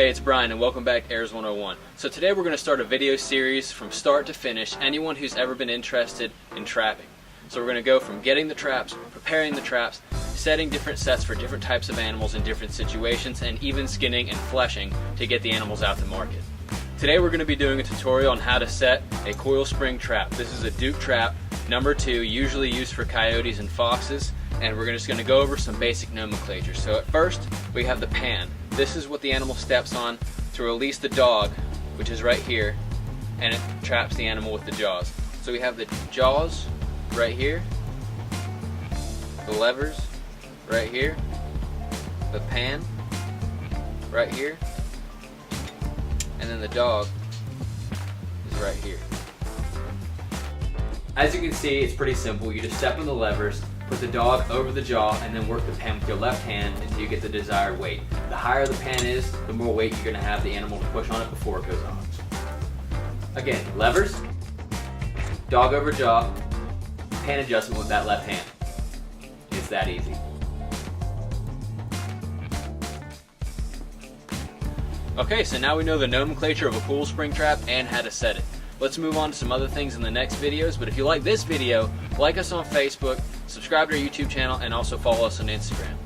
Hey, it's Brian and welcome back to Heirs 101. So today we're going to start a video series from start to finish, anyone who's ever been interested in trapping. So we're going to go from getting the traps, preparing the traps, setting different sets for different types of animals in different situations, and even skinning and fleshing to get the animals out to market. Today we're going to be doing a tutorial on how to set a Coilspring trap. This is a Duke trap, number 2, usually used for coyotes and foxes, and we're just going to go over some basic nomenclature. So at first we have the pan. This is what the animal steps on to release the dog, which is right here, and it traps the animal with the jaws. So we have the jaws right here, the levers right here, the pan right here, and then the dog is right here. As you can see, it's pretty simple. You just step on the levers, put the dog over the jaw, and then work the pan with your left hand until you get the desired weight. The higher the pan is, the more weight you're going to have the animal to push on it before it goes on. Again, levers, dog over jaw, pan adjustment with that left hand. It's that easy. Okay, so now we know the nomenclature of a Coilspring trap and how to set it. Let's move on to some other things in the next videos, but if you like this video, like us on Facebook, subscribe to our YouTube channel, and also follow us on Instagram.